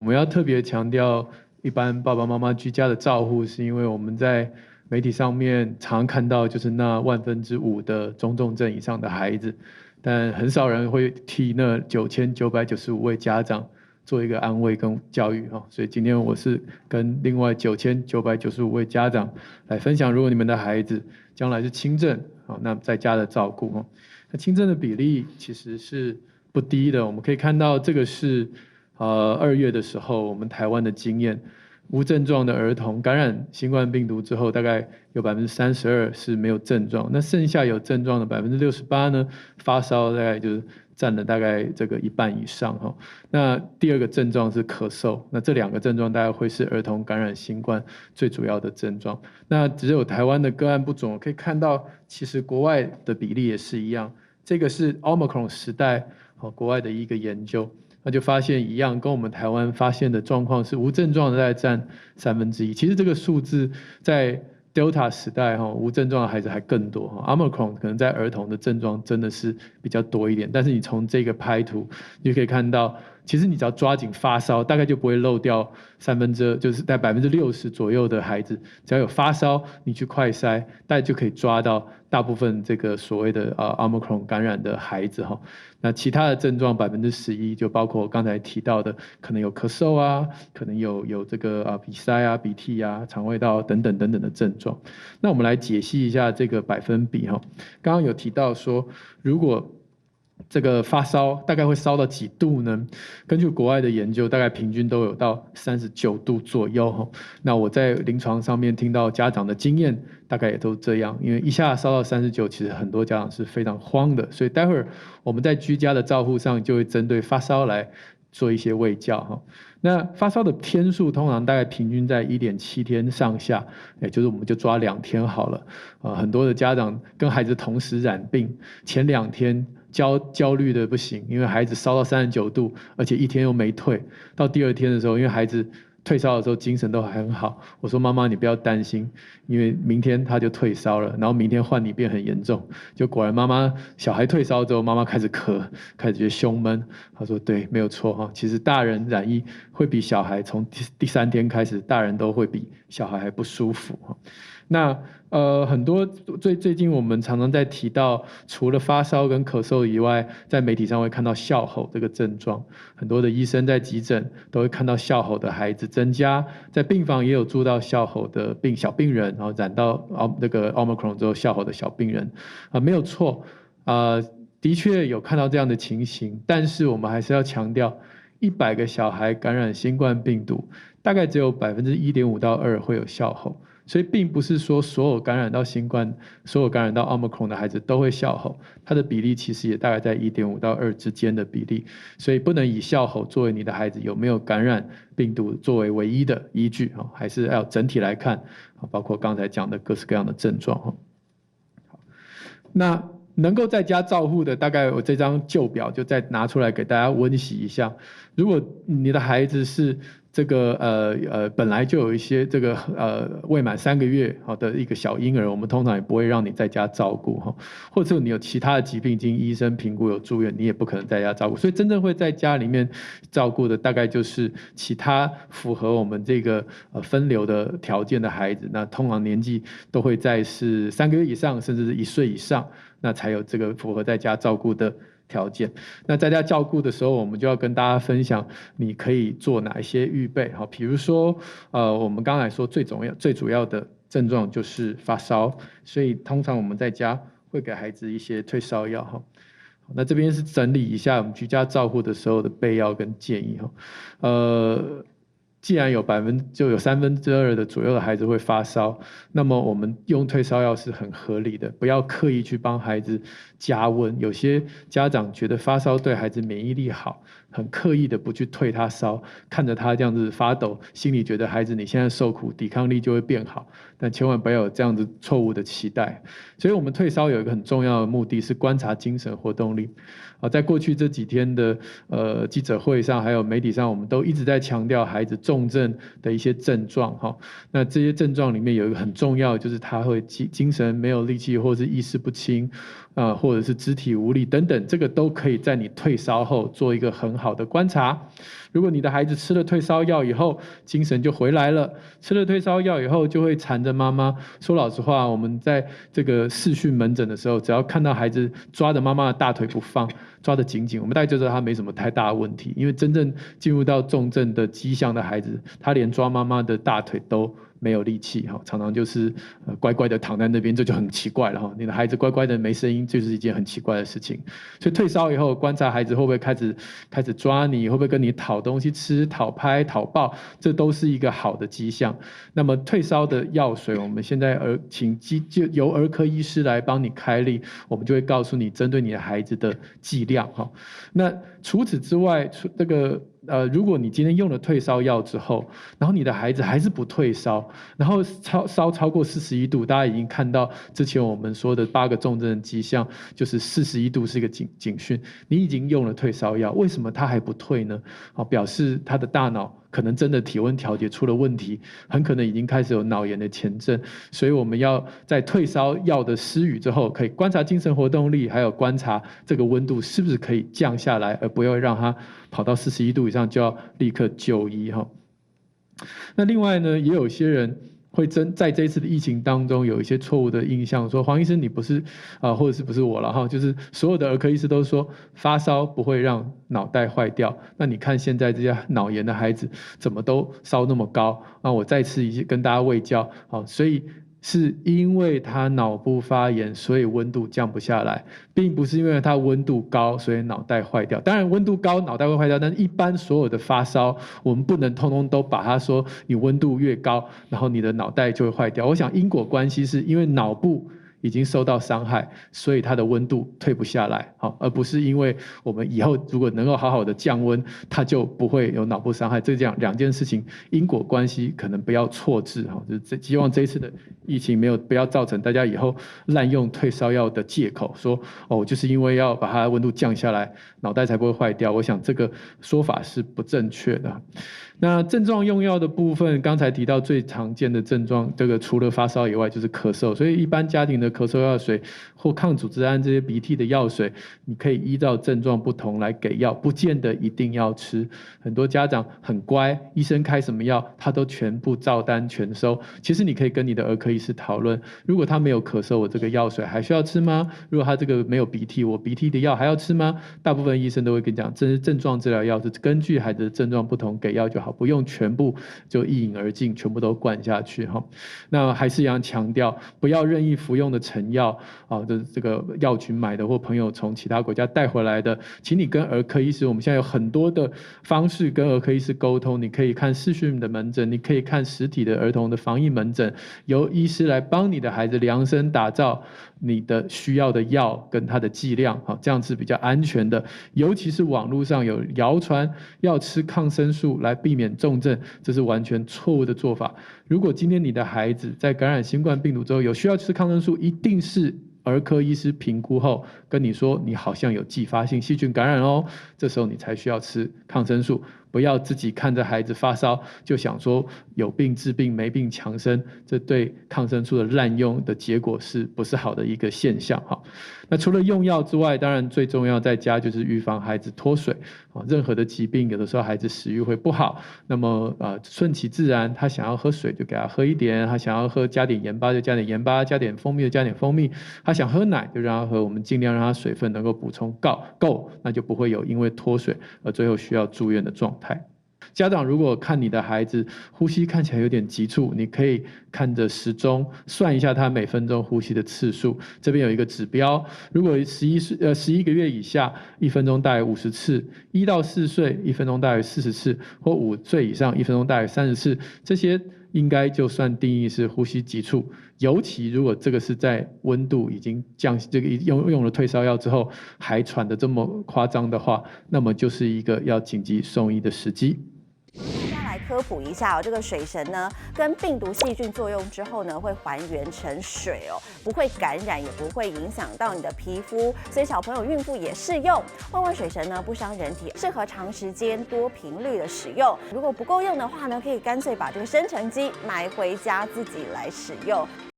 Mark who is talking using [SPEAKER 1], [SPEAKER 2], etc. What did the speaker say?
[SPEAKER 1] 我们要特别强调，一般爸爸妈妈居家的照护，是因为我们在媒体上面常看到就是那5%的中重症以上的孩子，但很少人会替那9995位家长做一个安慰跟教育哈。所以今天我是跟另外9995位家长来分享，如果你们的孩子将来是轻症，好，那在家的照顾哈，那轻症的比例其实是不低的。我们可以看到这个是。2月的时候，我们台湾的经验，无症状的儿童感染新冠病毒之后，大概有32%是没有症状，那剩下有症状的68%呢，发烧大概就是占了大概这个一半以上哈。那第二个症状是咳嗽，那这2个症状大概会是儿童感染新冠最主要的症状。那只有台湾的个案不准，可以看到其实国外的比例也是一样。这个是 Omicron 时代国外的一个研究。那就发现一样，跟我们台湾发现的状况是无症状的在占1/3。其实这个数字在 Delta 时代无症状的孩子还更多，Omicron 可能在儿童的症状真的是比较多一点。但是你从这个拍图，你就可以看到，其实你只要抓紧发烧，大概就不会漏掉就是在60%左右的孩子，只要有发烧，你去快筛，大概就可以抓到大部分这个所谓的Omicron 感染的孩子哈。那其他的症状11%，就包括我刚才提到的，可能有咳嗽啊，可能有这个鼻塞啊、鼻涕啊、肠胃道等等的症状。那我们来解析一下这个百分比哈。刚刚有提到说，如果这个发烧大概会烧到几度呢？根据国外的研究，大概平均都有到39度左右哈。那我在临床上面听到家长的经验，大概也都这样，因为一下烧到39，其实很多家长是非常慌的。所以待会儿我们在居家的照护上，就会针对发烧来做一些卫教哈。那发烧的天数通常大概平均在1.7天上下，也就是我们就抓2天好了。很多的家长跟孩子同时染病，前2天焦虑的不行，因为孩子烧到39度，而且1天又没退。到第2天的时候，因为孩子退烧的时候精神都还很好，我说妈妈你不要担心，因为明天他就退烧了，然后明天换你变很严重。就果然小孩退烧之后，妈妈开始咳，开始觉得胸闷。他说对，没有错哈，其实大人染疫会比小孩从第3天开始，大人都会比小孩还不舒服哈。那很多最近我们常常在提到，除了发烧跟咳嗽以外，在媒体上会看到笑吼这个症状，很多的医生在急诊都会看到笑吼的孩子增加，在病房也有住到笑吼的小病人，然后染到那个 Omicron 之后笑吼的小病人，没有错，的确有看到这样的情形，但是我们还是要强调，100个小孩感染新冠病毒，大概只有1.5%到2%会有笑吼。所以并不是说所有感染到新冠、所有感染到 Omicron 的孩子都会笑吼，它的比例其实也大概在1.5到2之间的比例，所以不能以笑吼作为你的孩子有没有感染病毒作为唯一的依据，还是要整体来看，包括刚才讲的各式各样的症状。那能够在家照护的，大概我这张旧表就再拿出来给大家温习一下。如果你的孩子是这个本来就有一些这个未满3个月的一个小婴儿，我们通常也不会让你在家照顾哈，或者你有其他的疾病，经医生评估有住院，你也不可能在家照顾。所以真正会在家里面照顾的，大概就是其他符合我们这个分流的条件的孩子，那通常年纪都会在是3个月以上，甚至是1岁以上，那才有这个符合在家照顾的条件。那在家照顾的时候，我们就要跟大家分享，你可以做哪一些预备。好，比如说，我们刚才说最主要的症状就是发烧，所以通常我们在家会给孩子一些退烧药哈。那这边是整理一下我们居家照护的时候的备药跟建议哈。既然有2/3的左右的孩子会发烧，那么我们用退烧药是很合理的，不要刻意去帮孩子加温。有些家长觉得发烧对孩子免疫力好，很刻意的不去退他烧，看着他这样子发抖，心里觉得孩子你现在受苦，抵抗力就会变好，但千万不要有这样子错误的期待。所以我们退烧有一个很重要的目的是观察精神活动力。在过去这几天的记者会上，还有媒体上，我们都一直在强调孩子重症的一些症状哈。那这些症状里面有一个很重要，就是他会精神没有力气，或是意识不清，或者是肢体无力等等，这个都可以在你退烧后做一个很好的观察。如果你的孩子吃了退烧药以后，精神就回来了，吃了退烧药以后就会缠着妈妈。说老实话，我们在这个视讯门诊的时候，只要看到孩子抓着妈妈的大腿不放，抓得紧紧，我们大概就知道他没什么太大的问题。因为真正进入到重症的迹象的孩子，他连抓妈妈的大腿都没有力气，常常就是乖乖的躺在那边，这就很奇怪了哈。你的孩子乖乖的没声音，就是一件很奇怪的事情。所以退烧以后，观察孩子会不会开始抓你，会不会跟你讨东西吃、讨拍、讨抱，这都是一个好的迹象。那么退烧的药水，我们现在就由儿科医师来帮你开立，我们就会告诉你针对你的孩子的剂量哈。那除此之外，如果你今天用了退烧药之后，然后你的孩子还是不退烧，然后烧超过41度，大家已经看到之前我们说的8个重症的迹象，就是41度是一个警讯，你已经用了退烧药，为什么它还不退呢？表示他的大脑可能真的体温调节出了问题，很可能已经开始有脑炎的前症，所以我们要在退烧药的施予之后，可以观察精神活动力，还有观察这个温度是不是可以降下来，而不要让它跑到41度以上就要立刻就医哈。那另外呢，也有些人会在这一次的疫情当中有一些错误的印象，说黄医生你不是或者是不是我了哈，就是所有的儿科医师都说发烧不会让脑袋坏掉，那你看现在这些脑炎的孩子怎么都烧那么高？那我再次跟大家卫教，所以是因为他脑部发炎，所以温度降不下来，并不是因为他温度高，所以脑袋坏掉。当然温度高脑袋会坏掉，但是一般所有的发烧，我们不能通通都把它说你温度越高，然后你的脑袋就会坏掉。我想因果关系是因为脑部已经受到伤害，所以它的温度退不下来，而不是因为我们以后如果能够好好的降温，它就不会有脑部伤害。这样两件事情因果关系可能不要错置，就是希望这一次的疫情不要造成大家以后滥用退烧药的借口，说就是因为要把它温度降下来，脑袋才不会坏掉。我想这个说法是不正确的。那症状用药的部分，刚才提到最常见的症状，这个除了发烧以外就是咳嗽，所以一般家庭的咳嗽药水或抗组织胺这些鼻涕的药水，你可以依照症状不同来给药，不见得一定要吃。很多家长很乖，医生开什么药他都全部照单全收。其实你可以跟你的儿科医师讨论，如果他没有咳嗽，我这个药水还需要吃吗？如果他这个没有鼻涕，我鼻涕的药还要吃吗？大部分医生都会跟你讲，这是症状治疗药，是根据孩子的症状不同给药就好，不用全部就一饮而尽，全部都灌下去哈。那还是一样强调，不要任意服用的成药这个药局买的或朋友从其他国家带回来的，请你跟儿科医师，我们现在有很多的方式跟儿科医师沟通，你可以看视讯的门诊，你可以看实体的儿童的防疫门诊，由医师来帮你的孩子量身打造你的需要的药跟它的剂量，这样是比较安全的。尤其是网络上有谣传要吃抗生素来避免重症，这是完全错误的做法。如果今天你的孩子在感染新冠病毒之后有需要吃抗生素，一定是儿科医师评估后跟你说你好像有继发性细菌感染哦，这时候你才需要吃抗生素。不要自己看着孩子发烧就想说有病治病没病强身，这对抗生素的滥用的结果是不是好的一个现象。那除了用药之外，当然最重要在家就是预防孩子脱水。任何的疾病有的时候孩子食欲会不好，那么顺其自然，他想要喝水就给他喝一点，他想要加点盐巴就加点盐巴，加点蜂蜜就加点蜂蜜，他想喝奶就让他喝，我们尽量让他水分能够补充够，那就不会有因为脱水而最后需要住院的状态。家长如果看你的孩子呼吸看起来有点急促，你可以看着时钟算一下他每分钟呼吸的次数，这边有一个指标，如果11个月以下1分钟大约50次，1到4岁1分钟大约40次，或5岁以上1分钟大约30次，这些应该就算定义是呼吸急促。尤其如果这个是在温度已经用了退烧药之后还喘得这么夸张的话，那么就是一个要紧急送医的时机。
[SPEAKER 2] 大家来科普一下这个水神呢，跟病毒细菌作用之后呢，会还原成水不会感染，也不会影响到你的皮肤，所以小朋友、孕妇也适用。万万水神呢，不伤人体，适合长时间、多频率的使用。如果不够用的话呢，可以干脆把这个生成机买回家自己来使用。